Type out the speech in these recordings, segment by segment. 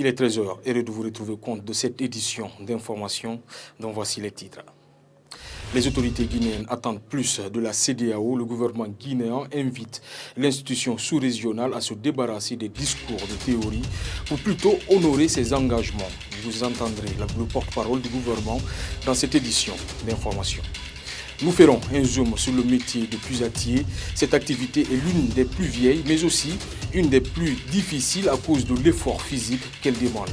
Il est 13h, heureux de vous retrouver au compte de cette édition d'information dont voici les titres. Les autorités guinéennes attendent plus de la CEDEAO. Le gouvernement guinéen invite l'institution sous-régionale à se débarrasser des discours de théorie pour plutôt honorer ses engagements. Vous entendrez le porte-parole du gouvernement dans cette édition d'information. Nous ferons un zoom sur le métier de puisatier. Cette activité est l'une des plus vieilles, mais aussi une des plus difficiles à cause de l'effort physique qu'elle demande.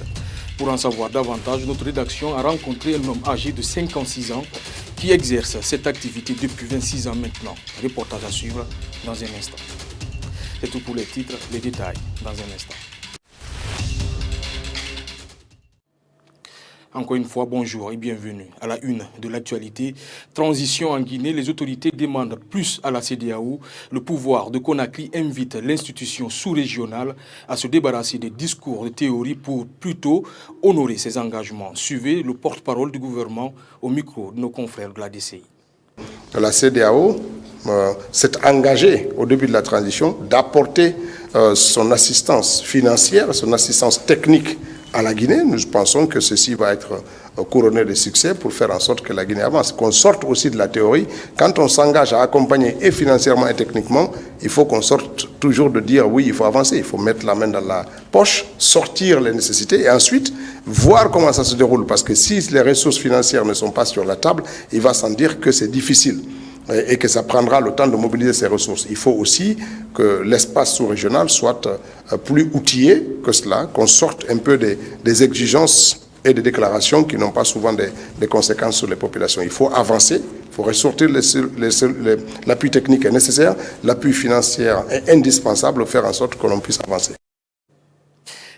Pour en savoir davantage, notre rédaction a rencontré un homme âgé de 56 ans qui exerce cette activité depuis 26 ans maintenant. Reportage à suivre dans un instant. C'est tout pour les titres, les détails dans un instant. Encore une fois, bonjour et bienvenue à la une de l'actualité. Transition en Guinée, les autorités demandent plus à la CEDEAO. Le pouvoir de Conakry invite l'institution sous-régionale à se débarrasser des discours de théorie pour plutôt honorer ses engagements. Suivez le porte-parole du gouvernement au micro de nos confrères de la DCI. La CEDEAO s'est engagée au début de la transition d'apporter son assistance financière, son assistance technique à la Guinée. Nous pensons que ceci va être couronné de succès pour faire en sorte que la Guinée avance, qu'on sorte aussi de la théorie. Quand on s'engage à accompagner et financièrement et techniquement, il faut qu'on sorte toujours de dire oui, il faut avancer, il faut mettre la main dans la poche, sortir les nécessités et ensuite voir comment ça se déroule. Parce que si les ressources financières ne sont pas sur la table, il va sans dire que c'est difficile et que ça prendra le temps de mobiliser ces ressources. Il faut aussi que l'espace sous-régional soit plus outillé que cela, qu'on sorte un peu des exigences et des déclarations qui n'ont pas souvent des conséquences sur les populations. Il faut avancer, il faut ressortir l'appui technique est nécessaire, l'appui financier est indispensable, faire en sorte que l'on puisse avancer.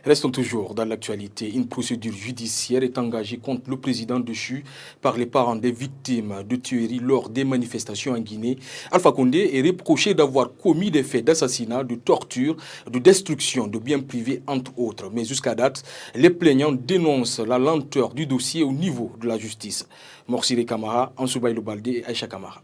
Restons toujours dans l'actualité. Une procédure judiciaire est engagée contre le président déchu par les parents des victimes de tueries lors des manifestations en Guinée. Alpha Condé est reproché d'avoir commis des faits d'assassinat, de torture, de destruction de biens privés, entre autres. Mais jusqu'à date, les plaignants dénoncent la lenteur du dossier au niveau de la justice. Morsire Kamara, Ansoubaïlo Baldé et Aïcha Kamara.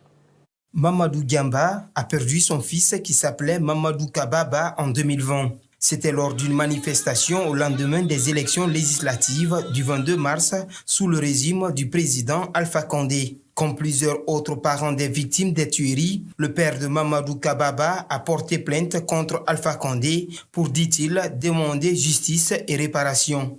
Mamadou Diamba a perdu son fils qui s'appelait Mamadou Kababa en 2020. C'était lors d'une manifestation au lendemain des élections législatives du 22 mars sous le régime du président Alpha Condé. Comme plusieurs autres parents des victimes des tueries, le père de Mamadou Kababa a porté plainte contre Alpha Condé pour, dit-il, demander justice et réparation.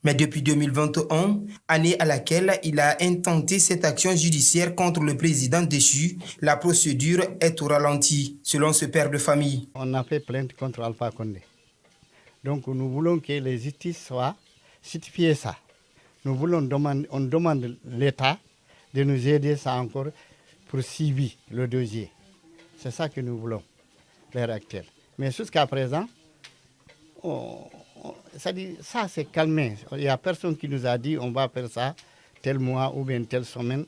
Mais depuis 2021, année à laquelle il a intenté cette action judiciaire contre le président déchu, la procédure est au ralenti, selon ce père de famille. On a fait plainte contre Alpha Condé. Donc nous voulons que la justice soit certifiée ça. Nous voulons on demande l'État de nous aider ça encore pour suivre le dossier. C'est ça que nous voulons, l'heure actuelle. Mais jusqu'à présent, ça s'est calmé. Il n'y a personne qui nous a dit on va faire ça tel mois ou bien telle semaine.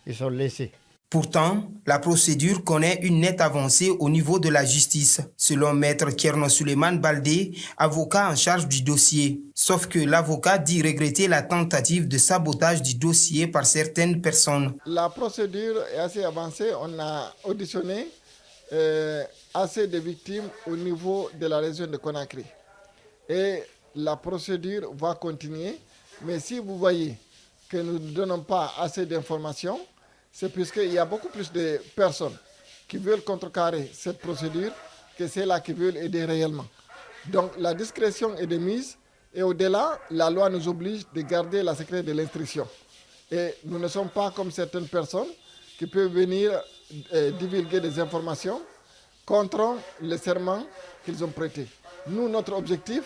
Ils sont laissés. Pourtant, la procédure connaît une nette avancée au niveau de la justice, selon Maître Kerno Suleiman Baldé, avocat en charge du dossier. Sauf que l'avocat dit regretter la tentative de sabotage du dossier par certaines personnes. La procédure est assez avancée. On a auditionné assez de victimes au niveau de la région de Conakry. Et la procédure va continuer. Mais si vous voyez que nous ne donnons pas assez d'informations, c'est puisqu'il y a beaucoup plus de personnes qui veulent contrecarrer cette procédure que celles-là qui veulent aider réellement. Donc la discrétion est de mise et au-delà, la loi nous oblige de garder la secret de l'instruction. Et nous ne sommes pas comme certaines personnes qui peuvent venir divulguer des informations contre le serment qu'ils ont prêté. Nous, notre objectif,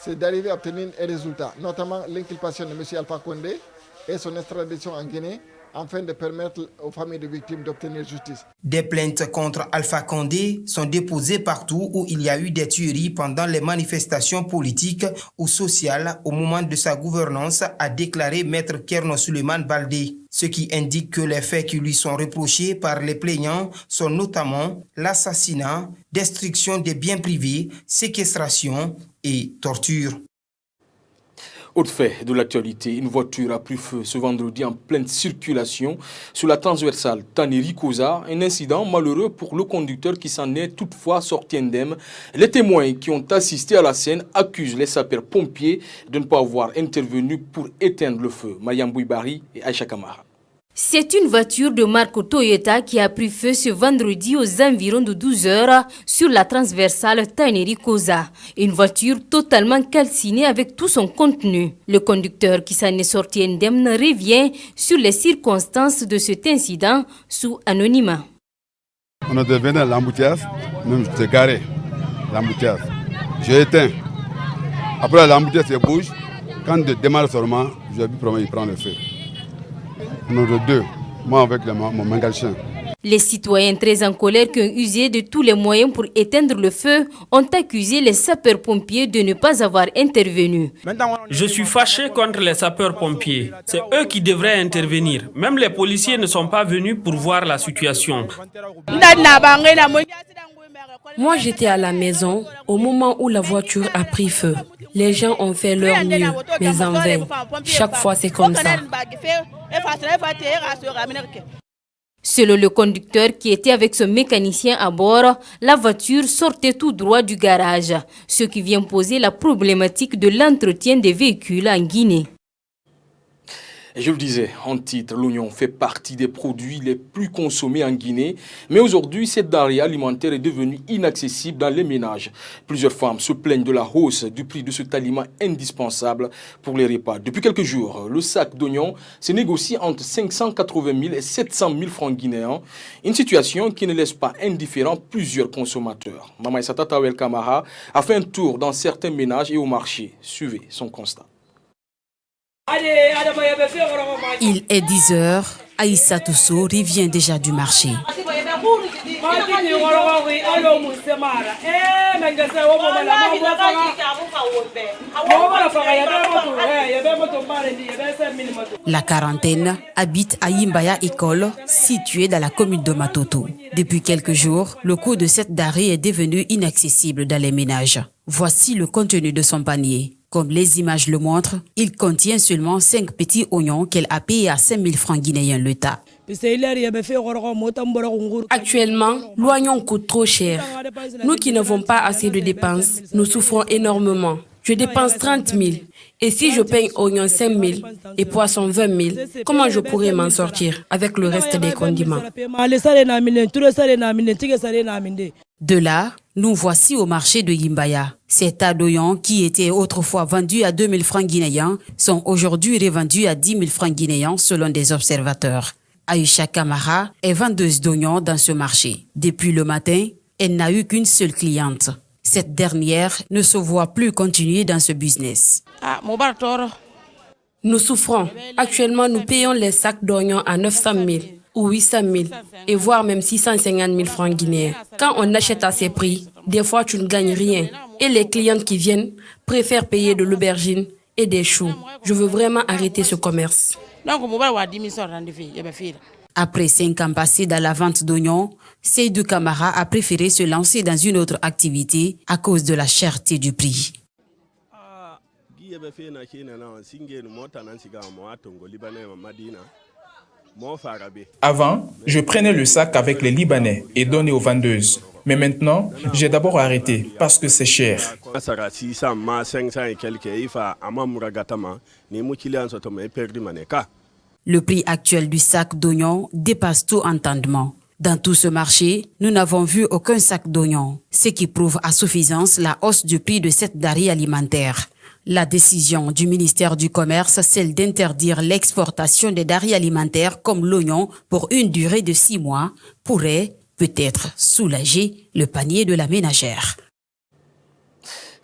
c'est d'arriver à obtenir un résultat, notamment l'inculpation de M. Alpha Condé et son extradition en Guinée, afin de permettre aux familles de victimes d'obtenir justice. Des plaintes contre Alpha Condé sont déposées partout où il y a eu des tueries pendant les manifestations politiques ou sociales au moment de sa gouvernance, a déclaré Maître Kerno Suleiman Baldé. Ce qui indique que les faits qui lui sont reprochés par les plaignants sont notamment l'assassinat, destruction des biens privés, séquestration et torture. Autre fait de l'actualité, une voiture a pris feu ce vendredi en pleine circulation sur la transversale Taneri-Koza. Un incident malheureux pour le conducteur qui s'en est toutefois sorti indemne. Les témoins qui ont assisté à la scène accusent les sapeurs-pompiers de ne pas avoir intervenu pour éteindre le feu. Mayam Bouibari et Aïcha Kamara. C'est une voiture de marque Toyota qui a pris feu ce vendredi aux environs de 12 heures sur la transversale Taneri-Koza. Une voiture totalement calcinée avec tout son contenu. Le conducteur qui s'en est sorti indemne revient sur les circonstances de cet incident sous anonymat. On est devenu à l'embouteillage, même j'étais garé, l'embouteillage. J'ai éteint. Après l'embouteillage se bouge, quand je démarre seulement, j'ai vu qu'il prend le feu. On est deux, moi avec mon mangalchien. Les citoyens très en colère qui ont usé de tous les moyens pour éteindre le feu ont accusé les sapeurs-pompiers de ne pas avoir intervenu. Je suis fâché contre les sapeurs-pompiers. C'est eux qui devraient intervenir. Même les policiers ne sont pas venus pour voir la situation. Moi, j'étais à la maison au moment où la voiture a pris feu. Les gens ont fait leur mieux, mais en vain. Chaque fois, c'est comme ça. Selon le conducteur qui était avec son mécanicien à bord, la voiture sortait tout droit du garage, ce qui vient poser la problématique de l'entretien des véhicules en Guinée. Et je le disais en titre, l'oignon fait partie des produits les plus consommés en Guinée. Mais aujourd'hui, cette denrée alimentaire est devenue inaccessible dans les ménages. Plusieurs femmes se plaignent de la hausse du prix de cet aliment indispensable pour les repas. Depuis quelques jours, le sac d'oignons se négocie entre 580 000 et 700 000 francs guinéens. Une situation qui ne laisse pas indifférents plusieurs consommateurs. Mama Issata Tawel Kamara a fait un tour dans certains ménages et au marché. Suivez son constat. Il est 10 heures. Aïssa Tousso revient déjà du marché. La quarantaine habite à Yimbaya École, située dans la commune de Matoto. Depuis quelques jours, le coût de cette denrée est devenu inaccessible dans les ménages. Voici le contenu de son panier. Comme les images le montrent, il contient seulement 5 petits oignons qu'elle a payés à 5 000 francs guinéens le tas. Actuellement, l'oignon coûte trop cher. Nous qui n'avons pas assez de dépenses, nous souffrons énormément. Je dépense 30 000. Et si je paye oignons 5 000 et poissons 20 000, comment je pourrais m'en sortir avec le reste des condiments? De là, nous voici au marché de Yimbaya. Ces tas d'oignons qui étaient autrefois vendus à 2 000 francs guinéens sont aujourd'hui revendus à 10 000 francs guinéens selon des observateurs. Aïcha Kamara est vendeuse d'oignons dans ce marché. Depuis le matin, elle n'a eu qu'une seule cliente. Cette dernière ne se voit plus continuer dans ce business. Nous souffrons. Actuellement, nous payons les sacs d'oignons à 900 000 ou 800 000 et voire même 650 000 francs guinéens. Quand on achète à ces prix, des fois tu ne gagnes rien. Et les clientes qui viennent préfèrent payer de l'aubergine et des choux. Je veux vraiment arrêter ce commerce. Après 5 ans passés dans la vente d'oignons, Seydou Kamara a préféré se lancer dans une autre activité à cause de la cherté du prix. Avant, je prenais le sac avec les Libanais et donnais aux vendeuses. Mais maintenant, j'ai d'abord arrêté parce que c'est cher. Le prix actuel du sac d'oignons dépasse tout entendement. Dans tout ce marché, nous n'avons vu aucun sac d'oignons, ce qui prouve à suffisance la hausse du prix de cette denrée alimentaire. La décision du ministère du Commerce, celle d'interdire l'exportation des denrées alimentaires comme l'oignon pour une durée de 6 mois, pourrait peut-être soulager le panier de la ménagère.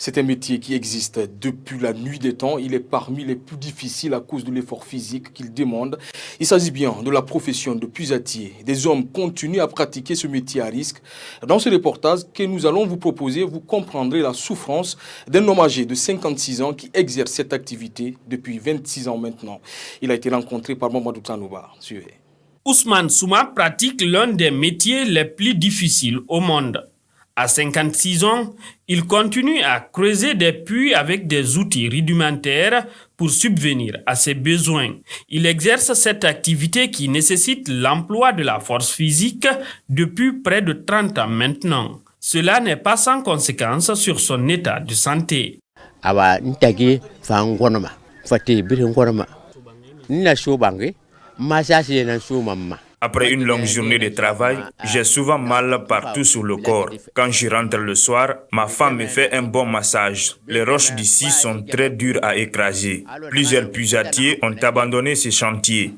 C'est un métier qui existe depuis la nuit des temps. Il est parmi les plus difficiles à cause de l'effort physique qu'il demande. Il s'agit bien de la profession de puisatier. Des hommes continuent à pratiquer ce métier à risque. Dans ce reportage que nous allons vous proposer, vous comprendrez la souffrance d'un homme âgé de 56 ans qui exerce cette activité depuis 26 ans maintenant. Il a été rencontré par Mamadou Tanouba. Suivez. Ousmane Souma pratique l'un des métiers les plus difficiles au monde. À 56 ans, il continue à creuser des puits avec des outils rudimentaires pour subvenir à ses besoins. Il exerce cette activité qui nécessite l'emploi de la force physique depuis près de 30 ans maintenant. Cela n'est pas sans conséquence sur son état de santé. Après une longue journée de travail, j'ai souvent mal partout sur le corps. Quand je rentre le soir, ma femme me fait un bon massage. Les roches d'ici sont très dures à écraser. Plusieurs puisatiers ont abandonné ces chantiers.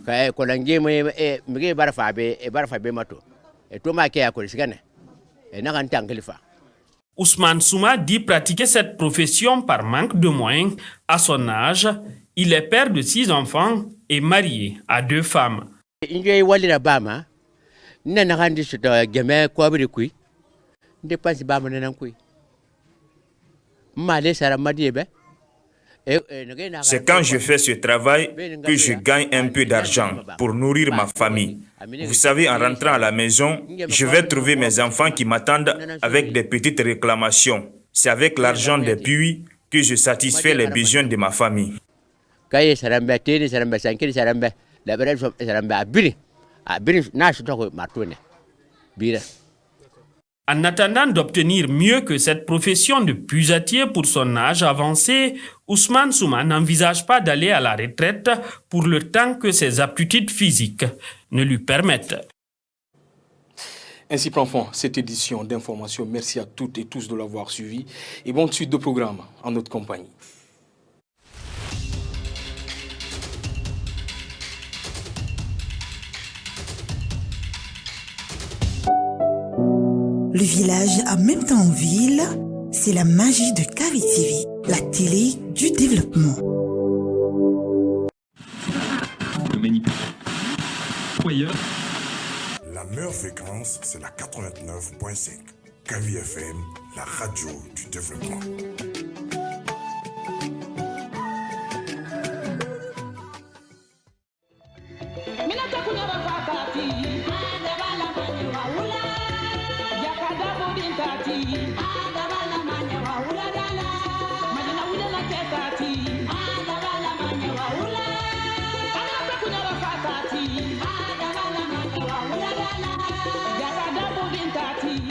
Ousmane Souma dit pratiquer cette profession par manque de moyens. À son âge, il est père de 6 enfants et marié à 2 femmes. C'est quand je fais ce travail que je gagne un peu d'argent pour nourrir ma famille. Vous savez, en rentrant à la maison, je vais trouver mes enfants qui m'attendent avec des petites réclamations. C'est avec l'argent des puits que je satisfais les besoins de ma famille. En attendant d'obtenir mieux que cette profession de puisatier pour son âge avancé, Ousmane Souma n'envisage pas d'aller à la retraite pour le temps que ses aptitudes physiques ne lui permettent. Ainsi prend fin cette édition d'information. Merci à toutes et tous de l'avoir suivi et bonne suite de programme en notre compagnie. Le village en même temps ville, c'est la magie de Kavi TV, la télé du développement. La meilleure fréquence, c'est la 89.5. Kavi FM, la radio du développement. Minata kunyaba fakati